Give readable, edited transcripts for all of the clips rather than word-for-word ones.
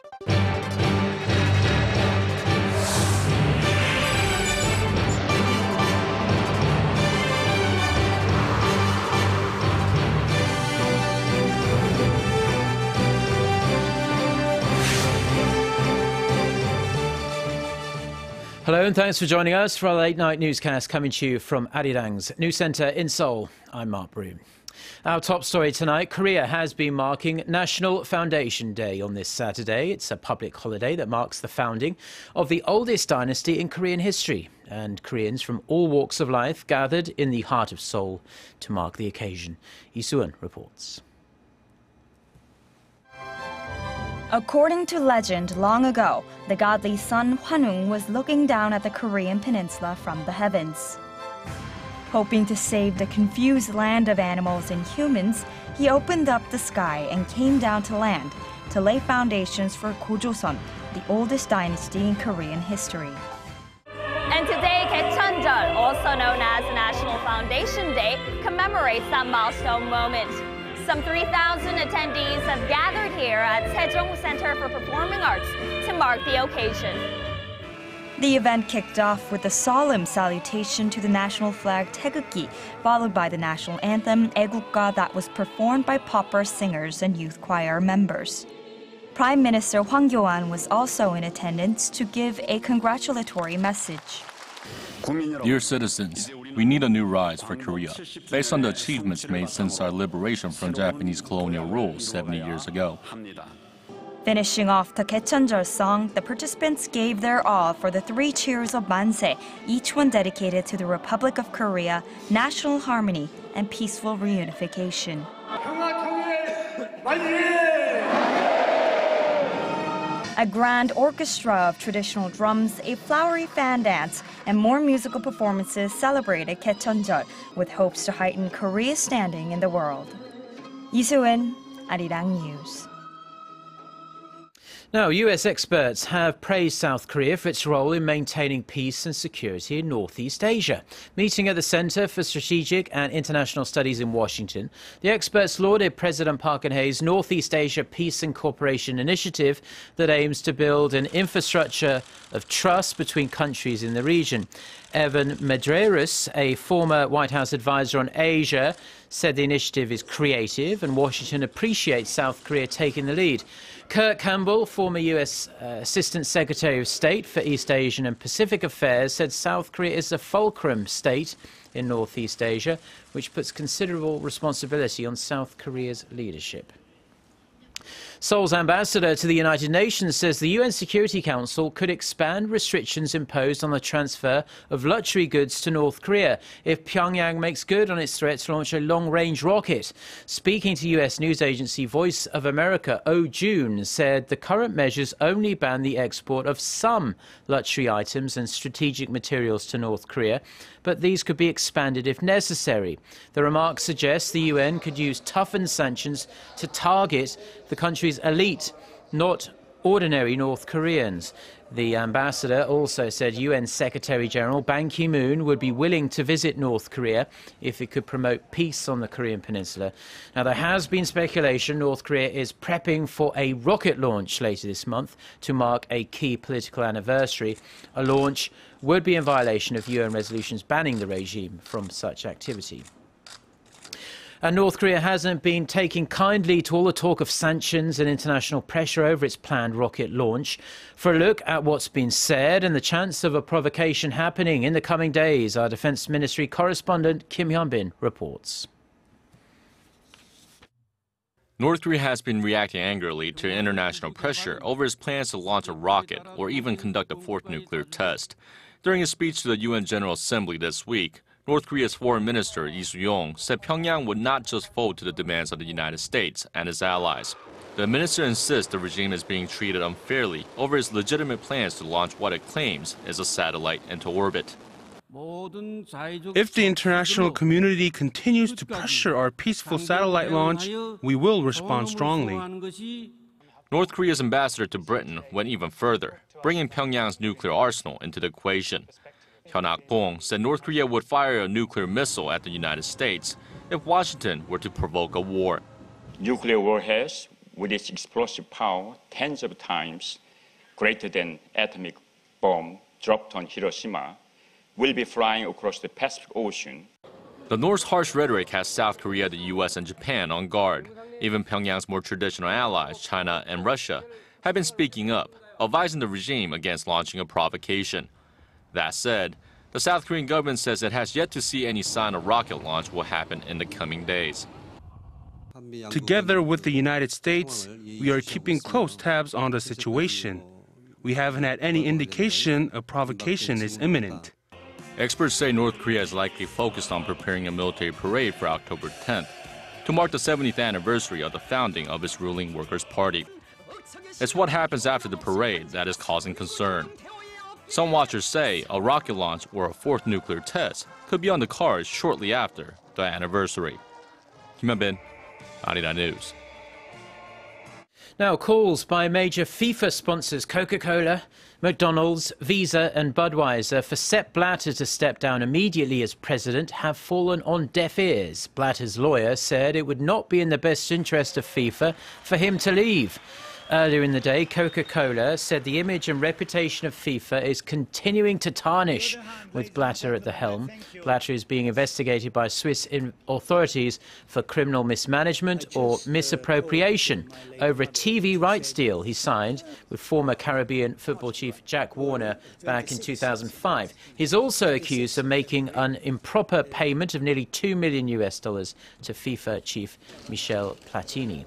Hello and thanks for joining us for our late night newscast coming to you from Arirang's news centre in Seoul. I'm Mark Broome. Our top story tonight, Korea has been marking National Foundation Day on this Saturday. It's a public holiday that marks the founding of the oldest dynasty in Korean history. And Koreans from all walks of life gathered in the heart of Seoul to mark the occasion. Soo-eun reports. According to legend, long ago, the godly sun Hwanung was looking down at the Korean Peninsula from the heavens. Hoping to save the confused land of animals and humans, he opened up the sky and came down to land to lay foundations for Gojoseon, the oldest dynasty in Korean history. And today, Gaecheonjeol, also known as National Foundation Day, commemorates that milestone moment. Some 3,000 attendees have gathered here at Sejong Center for Performing Arts to mark the occasion. The event kicked off with a solemn salutation to the national flag Taegukgi, followed by the national anthem 애국가 that was performed by pauper singers and youth choir members. Prime Minister Hwang Kyo-ahn was also in attendance to give a congratulatory message. Dear citizens, we need a new rise for Korea, based on the achievements made since our liberation from Japanese colonial rule 70 years ago. Finishing off the Gaecheonjeol song, the participants gave their all for the 3 cheers of Manse, each one dedicated to the Republic of Korea, national harmony, and peaceful reunification. A grand orchestra of traditional drums, a flowery fan dance, and more musical performances celebrated Gaecheonjeol with hopes to heighten Korea's standing in the world. Soo-eun, Arirang News. Now, US experts have praised South Korea for its role in maintaining peace and security in Northeast Asia. Meeting at the Center for Strategic and International Studies in Washington, the experts lauded President Park Geun-hye's Northeast Asia Peace and Cooperation Initiative that aims to build an infrastructure of trust between countries in the region. Evan Medeiros, a former White House advisor on Asia, said the initiative is creative and Washington appreciates South Korea taking the lead. Kurt Campbell, former U.S. Assistant Secretary of State for East Asian and Pacific Affairs, said South Korea is a fulcrum state in Northeast Asia, which puts considerable responsibility on South Korea's leadership. Seoul's ambassador to the United Nations says the UN Security Council could expand restrictions imposed on the transfer of luxury goods to North Korea if Pyongyang makes good on its threat to launch a long-range rocket. Speaking to US news agency Voice of America, Oh June said the current measures only ban the export of some luxury items and strategic materials to North Korea, but these could be expanded if necessary. The remark suggests the UN could use toughened sanctions to target the country's elite, not ordinary North Koreans. The ambassador also said UN Secretary General Ban Ki-moon would be willing to visit North Korea if it could promote peace on the Korean Peninsula. Now, there has been speculation North Korea is prepping for a rocket launch later this month to mark a key political anniversary. A launch would be in violation of UN resolutions banning the regime from such activity. And North Korea hasn't been taking kindly to all the talk of sanctions and international pressure over its planned rocket launch. For a look at what's been said and the chance of a provocation happening in the coming days, our Defense Ministry correspondent Kim Hyun-bin reports. North Korea has been reacting angrily to international pressure over its plans to launch a rocket or even conduct a fourth nuclear test. During a speech to the UN General Assembly this week, North Korea's Foreign Minister Lee Soo-eun said Pyongyang would not just fold to the demands of the United States and its allies. The minister insists the regime is being treated unfairly over its legitimate plans to launch what it claims is a satellite into orbit. If the international community continues to pressure our peaceful satellite launch, we will respond strongly. North Korea's ambassador to Britain went even further, bringing Pyongyang's nuclear arsenal into the equation. Hyun Ak-bong said North Korea would fire a nuclear missile at the United States if Washington were to provoke a war. Nuclear warheads with its explosive power tens of times greater than atomic bomb dropped on Hiroshima, will be flying across the Pacific Ocean. The North's harsh rhetoric has South Korea, the U.S., and Japan on guard. Even Pyongyang's more traditional allies, China and Russia, have been speaking up, advising the regime against launching a provocation. That said, the South Korean government says it has yet to see any sign a rocket launch will happen in the coming days. Together with the United States, we are keeping close tabs on the situation. We haven't had any indication a provocation is imminent. Experts say North Korea is likely focused on preparing a military parade for October 10th to mark the 70th anniversary of the founding of its ruling Workers' Party. It's what happens after the parade that is causing concern. Some watchers say a rocket launch or a fourth nuclear test could be on the cards shortly after the anniversary. Kim Hyun-bin, Arirang News. Now, calls by major FIFA sponsors Coca-Cola, McDonald's, Visa and Budweiser for Sepp Blatter to step down immediately as president have fallen on deaf ears. Blatter's lawyer said it would not be in the best interest of FIFA for him to leave. Earlier in the day, Coca-Cola said the image and reputation of FIFA is continuing to tarnish with Blatter at the helm. Blatter is being investigated by Swiss authorities for criminal mismanagement or misappropriation over a TV rights deal he signed with former Caribbean football chief Jack Warner back in 2005. He's also accused of making an improper payment of nearly $2 million to FIFA chief Michel Platini.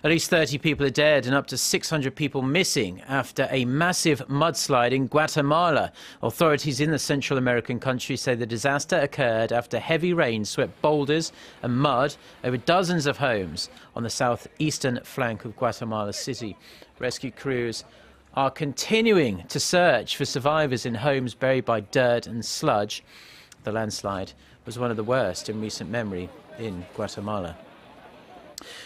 At least 30 people are dead and up to 600 people missing after a massive mudslide in Guatemala. Authorities in the Central American country say the disaster occurred after heavy rain swept boulders and mud over dozens of homes on the southeastern flank of Guatemala City. Rescue crews are continuing to search for survivors in homes buried by dirt and sludge. The landslide was one of the worst in recent memory in Guatemala.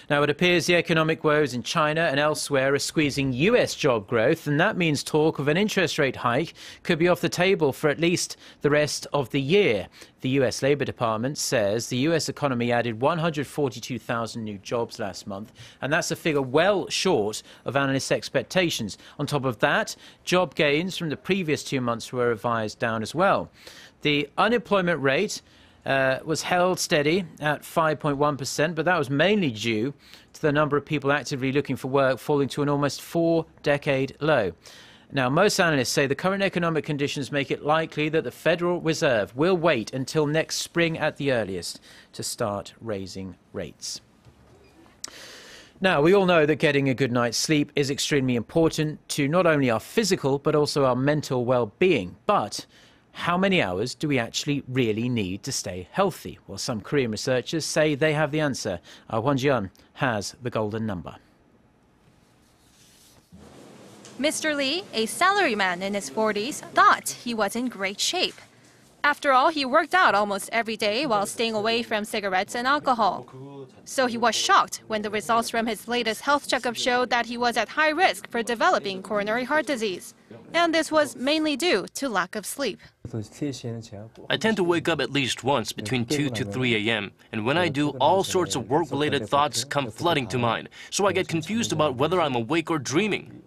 Now, it appears the economic woes in China and elsewhere are squeezing US job growth, and that means talk of an interest rate hike could be off the table for at least the rest of the year. The US Labor Department says the US economy added 142,000 new jobs last month, and that's a figure well short of analysts' expectations. On top of that, job gains from the previous 2 months were revised down as well. The unemployment rate was held steady at 5.1%, but that was mainly due to the number of people actively looking for work falling to an almost 4-decade low. Now, most analysts say the current economic conditions make it likely that the Federal Reserve will wait until next spring at the earliest to start raising rates. Now, we all know that getting a good night's sleep is extremely important to not only our physical but also our mental well-being. But how many hours do we actually really need to stay healthy? Well, some Korean researchers say they have the answer. Hwanung has the golden number. Mr. Lee, a salaryman in his 40s, thought he was in great shape. After all, he worked out almost every day while staying away from cigarettes and alcohol. So he was shocked when the results from his latest health checkup showed that he was at high risk for developing coronary heart disease. And this was mainly due to lack of sleep. I tend to wake up at least once between 2 to 3 a.m. And when I do, all sorts of work-related thoughts come flooding to mind. So I get confused about whether I'm awake or dreaming.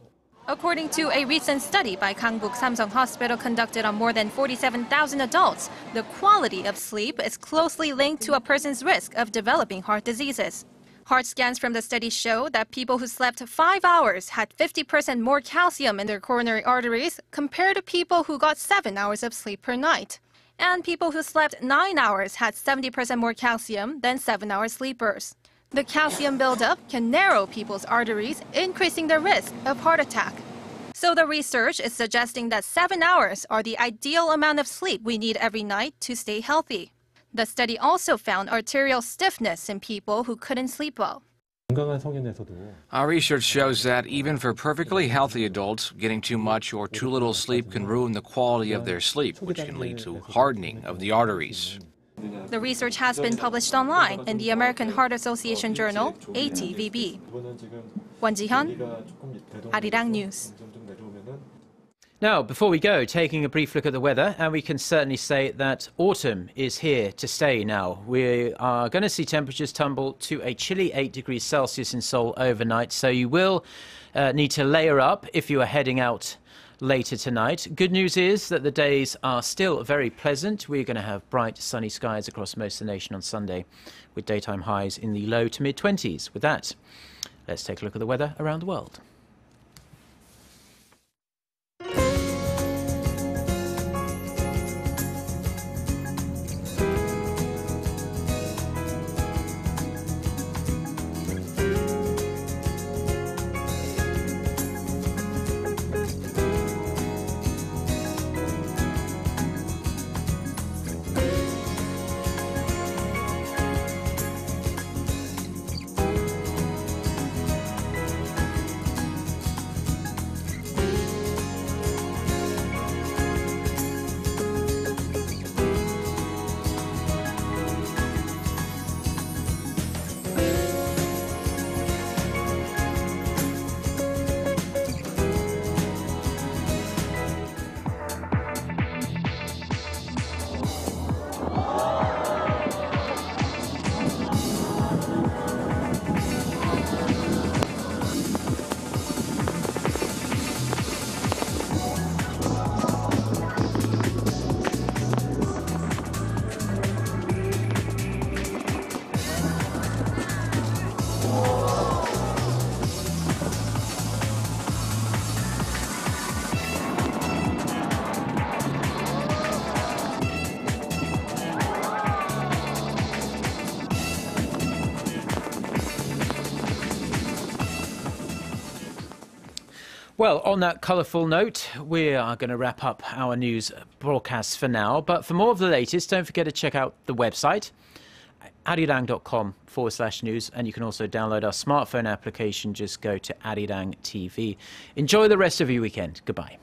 According to a recent study by Gangbuk Samsung Hospital conducted on more than 47,000 adults, the quality of sleep is closely linked to a person's risk of developing heart diseases. Heart scans from the study show that people who slept 5 hours had 50% more calcium in their coronary arteries compared to people who got 7 hours of sleep per night. And people who slept 9 hours had 70% more calcium than 7-hour sleepers. The calcium buildup can narrow people's arteries, increasing the risk of heart attack. So the research is suggesting that 7 hours are the ideal amount of sleep we need every night to stay healthy. The study also found arterial stiffness in people who couldn't sleep well. Our research shows that even for perfectly healthy adults, getting too much or too little sleep can ruin the quality of their sleep, which can lead to hardening of the arteries. The research has been published online in the American Heart Association journal, ATVB. Won Ji-hyun, Arirang News. Now, before we go, taking a brief look at the weather, and we can certainly say that autumn is here to stay now. We are going to see temperatures tumble to a chilly 8 degrees Celsius in Seoul overnight, so you will need to layer up if you are heading out later tonight. Good news is that the days are still very pleasant. We're going to have bright sunny skies across most of the nation on Sunday, with daytime highs in the low to mid-20s. With that, let's take a look at the weather around the world. Well, on that colourful note, we are going to wrap up our news broadcast for now. But for more of the latest, don't forget to check out the website, arirang.com/news. And you can also download our smartphone application. Just go to Arirang TV. Enjoy the rest of your weekend. Goodbye.